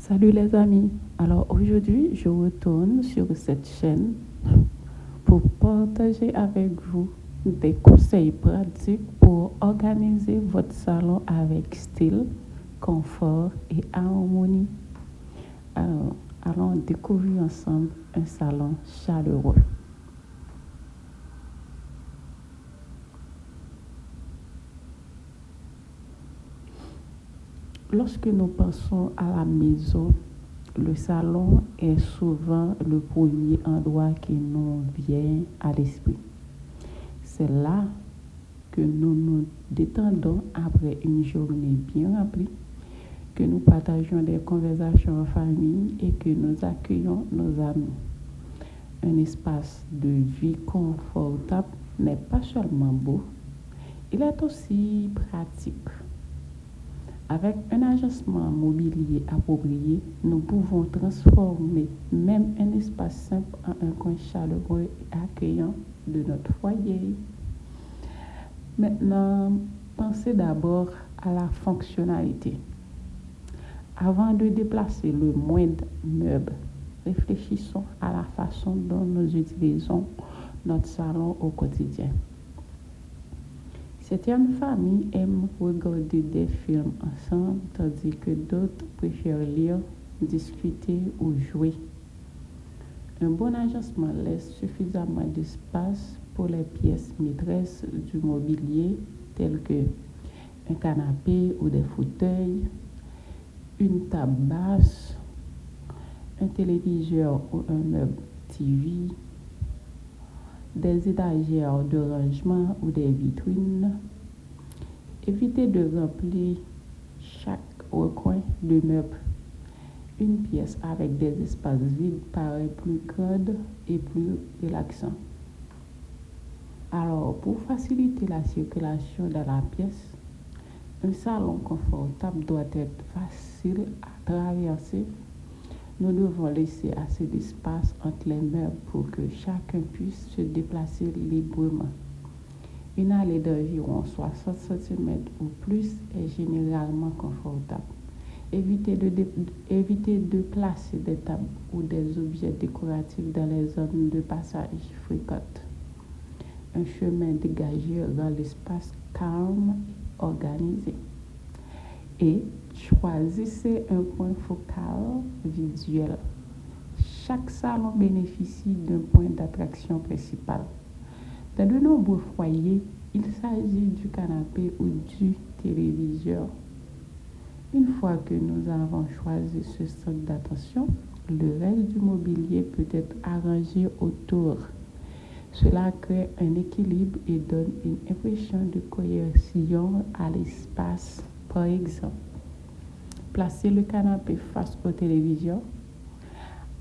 Salut les amis, alors aujourd'hui je retourne sur cette chaîne pour partager avec vous des conseils pratiques pour organiser votre salon avec style, confort et harmonie. Alors, allons découvrir ensemble un salon chaleureux. Lorsque nous pensons à la maison, le salon est souvent le premier endroit qui nous vient à l'esprit. C'est là que nous nous détendons après une journée bien remplie, que nous partageons des conversations en famille et que nous accueillons nos amis. Un espace de vie confortable n'est pas seulement beau, il est aussi pratique. Avec un agencement mobilier approprié, nous pouvons transformer même un espace simple en un coin chaleureux et accueillant de notre foyer. Maintenant, pensez d'abord à la fonctionnalité. Avant de déplacer le moindre meuble, réfléchissons à la façon dont nous utilisons notre salon au quotidien. Certaines familles aiment regarder des films ensemble, tandis que d'autres préfèrent lire, discuter ou jouer. Un bon agencement laisse suffisamment d'espace pour les pièces maîtresses du mobilier, telles que un canapé ou des fauteuils, une table basse, un téléviseur ou un meuble TV, des étagères de rangement ou des vitrines. Évitez de remplir chaque recoin de meubles. Une pièce avec des espaces vides paraît plus grande et plus relaxant. Alors, pour faciliter la circulation dans la pièce, un salon confortable doit être facile à traverser. Nous devons laisser assez d'espace entre les meubles pour que chacun puisse se déplacer librement. Une allée d'environ 60 cm ou plus est généralement confortable. Évitez de placer des tables ou des objets décoratifs dans les zones de passage fréquentes. Un chemin dégagé rend l'espace calme et organisé. Et choisissez un point focal visuel. Chaque salon bénéficie d'un point d'attraction principal. Dans de nombreux foyers, il s'agit du canapé ou du téléviseur. Une fois que nous avons choisi ce centre d'attention, le reste du mobilier peut être arrangé autour. Cela crée un équilibre et donne une impression de cohésion à l'espace. Par exemple, placer le canapé face au téléviseur,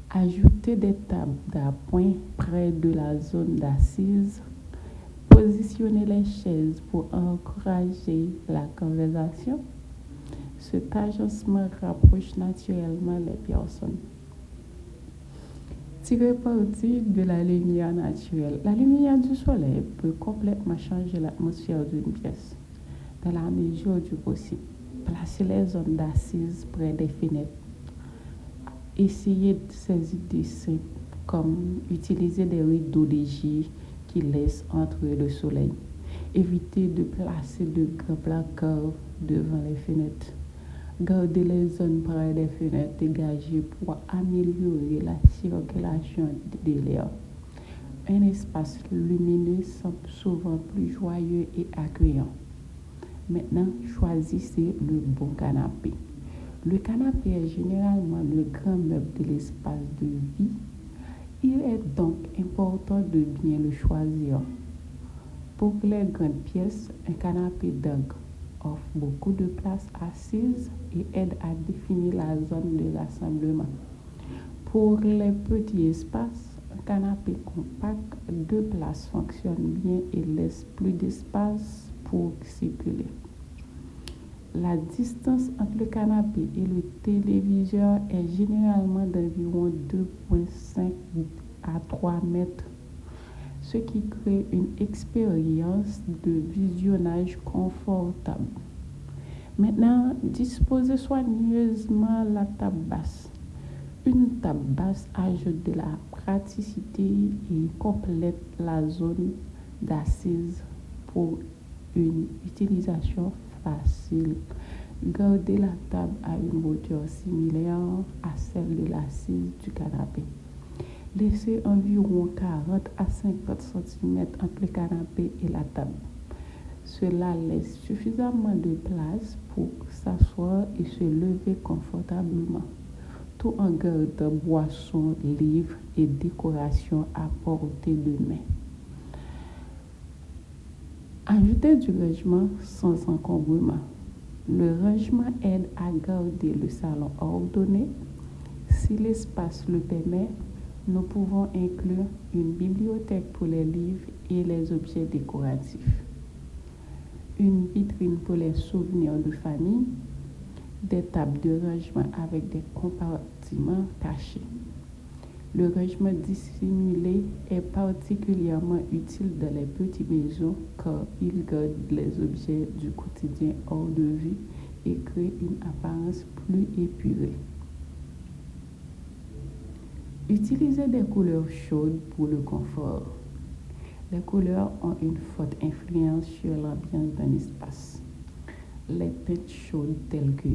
ajouter des tables d'appoint près de la zone d'assise, positionner les chaises pour encourager la conversation. Cet agencement rapproche naturellement les personnes. Tirer parti de la lumière naturelle. La lumière du soleil peut complètement changer l'atmosphère d'une pièce. Dans la mesure du possible, placez les zones d'assises près des fenêtres. Essayez de ces idées simples, comme utiliser des rideaux légers qui laissent entrer le soleil. Évitez de placer de grands placards devant les fenêtres. Gardez les zones près des fenêtres dégagées pour améliorer la circulation de l'air. Un espace lumineux semble souvent plus joyeux et accueillant. Maintenant, choisissez le bon canapé. Le canapé est généralement le grand meuble de l'espace de vie. Il est donc important de bien le choisir. Pour les grandes pièces, un canapé d'angle offre beaucoup de place assise et aide à définir la zone de rassemblement. Pour les petits espaces, un canapé compact, deux places fonctionne bien et laisse plus d'espace pour circuler. La distance entre le canapé et le téléviseur est généralement d'environ 2,5 à 3 mètres, ce qui crée une expérience de visionnage confortable. Maintenant, disposez soigneusement la table basse. Une table basse ajoute de la praticité et complète la zone d'assise pour une utilisation facile. Gardez la table à une hauteur similaire à celle de l'assise du canapé. Laissez environ 40 à 50 cm entre le canapé et la table. Cela laisse suffisamment de place pour s'asseoir et se lever confortablement, tout en gardant boissons, livres et décorations à portée de main. Ajoutez du rangement sans encombrement. Le rangement aide à garder le salon ordonné. Si l'espace le permet, nous pouvons inclure une bibliothèque pour les livres et les objets décoratifs, une vitrine pour les souvenirs de famille, des tables de rangement avec des compartiments cachés. Le rangement dissimulé est particulièrement utile dans les petites maisons car il garde les objets du quotidien hors de vue et crée une apparence plus épurée. Utilisez des couleurs chaudes pour le confort. Les couleurs ont une forte influence sur l'ambiance d'un espace. Les teintes chaudes telles que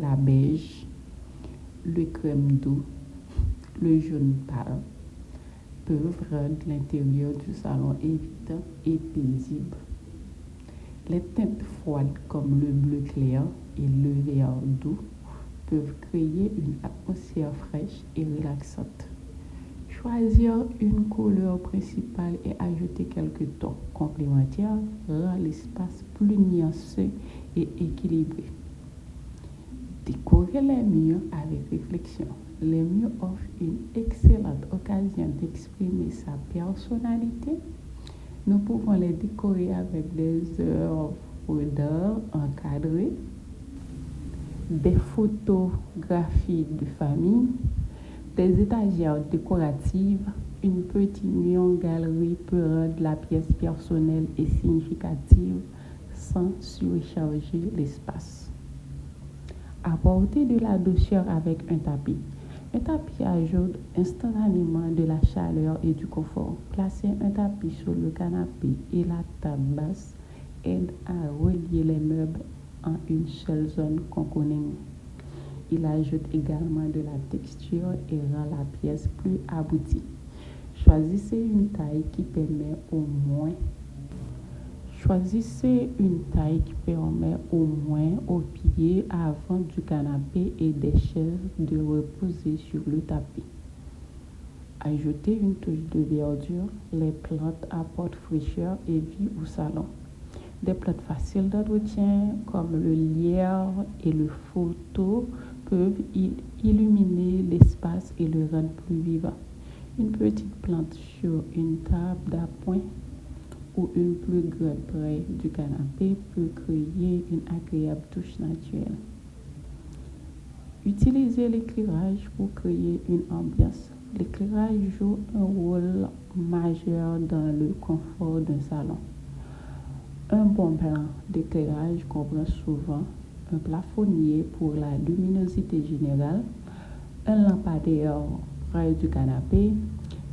la beige, le crème doux, le jaune pâle peuvent rendre l'intérieur du salon évitant et paisible. Les teintes froides comme le bleu clair et le vert doux peuvent créer une atmosphère fraîche et relaxante. Choisir une couleur principale et ajouter quelques tons complémentaires rend l'espace plus nuancé et équilibré. Décorer les murs avec réflexion. Les murs offrent une excellente occasion d'exprimer sa personnalité. Nous pouvons les décorer avec des œuvres d'art encadrées, des photographies de famille, des étagères décoratives. Une petite mur-galerie peut rendre la pièce personnelle et significative sans surcharger l'espace. Apporter de la douceur avec un tapis. Un tapis ajoute instantanément de la chaleur et du confort. Placer un tapis sur le canapé et la table basse aide à relier les meubles en une seule zone qu'on connaît. Il ajoute également de la texture et rend la pièce plus aboutie. Choisissez une taille qui permet au moins aux pieds avant du canapé et des chaises de reposer sur le tapis. Ajoutez une touche de verdure. Les plantes apportent fraîcheur et vie au salon. Des plantes faciles d'entretien comme le lierre et le photo peuvent illuminer l'espace et le rendre plus vivant. Une petite plante sur une table d'appoint ou une plus grande près du canapé peut créer une agréable touche naturelle. Utilisez l'éclairage pour créer une ambiance. L'éclairage joue un rôle majeur dans le confort d'un salon. Un bon plan d'éclairage comprend souvent un plafonnier pour la luminosité générale, un lampadaire près du canapé,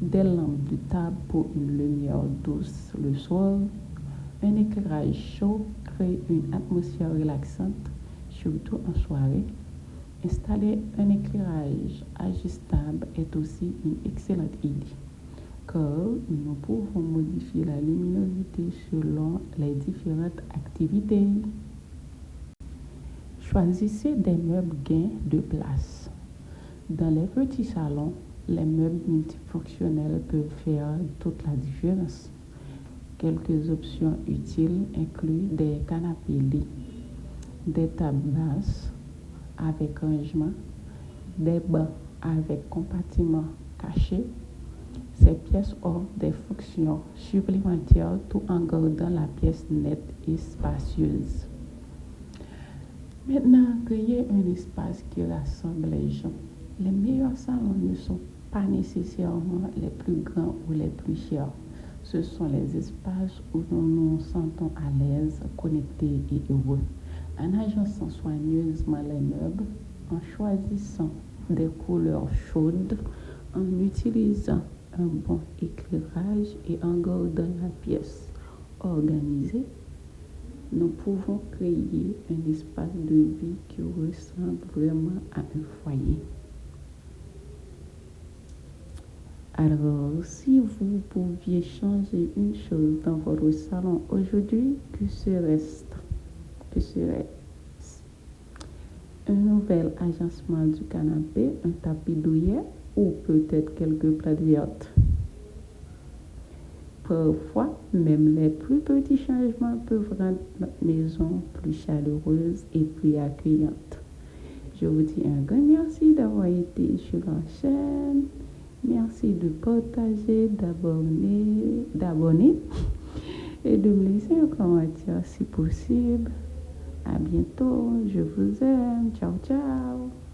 des lampes de table pour une lumière douce le soir. Un éclairage chaud crée une atmosphère relaxante, surtout en soirée. Installer un éclairage ajustable est aussi une excellente idée, car nous pouvons modifier la luminosité selon les différentes activités. Choisissez des meubles gains de place. Dans les petits salons, les meubles multifonctionnels peuvent faire toute la différence. Quelques options utiles incluent des canapés-lits, des tables basses avec rangement, des bancs avec compartiments cachés. Ces pièces offrent des fonctions supplémentaires tout en gardant la pièce nette et spacieuse. Maintenant, créez un espace qui rassemble les gens. Les meilleurs salons ne sont pas nécessairement les plus grands ou les plus chers. Ce sont les espaces où nous nous sentons à l'aise, connectés et heureux. En agençant soigneusement les meubles, en choisissant des couleurs chaudes, en utilisant un bon éclairage et en gardant la pièce organisée, nous pouvons créer un espace de vie qui ressemble vraiment à un foyer. Alors, si vous pouviez changer une chose dans votre salon aujourd'hui, que serait-ce? Un nouvel agencement du canapé, un tapis douillet ou peut-être quelques plates vertes. Parfois, même les plus petits changements peuvent rendre notre maison plus chaleureuse et plus accueillante. Je vous dis un grand merci d'avoir été sur la chaîne. Merci de partager, d'abonner et de me laisser un commentaire si possible. À bientôt. Je vous aime. Ciao, ciao.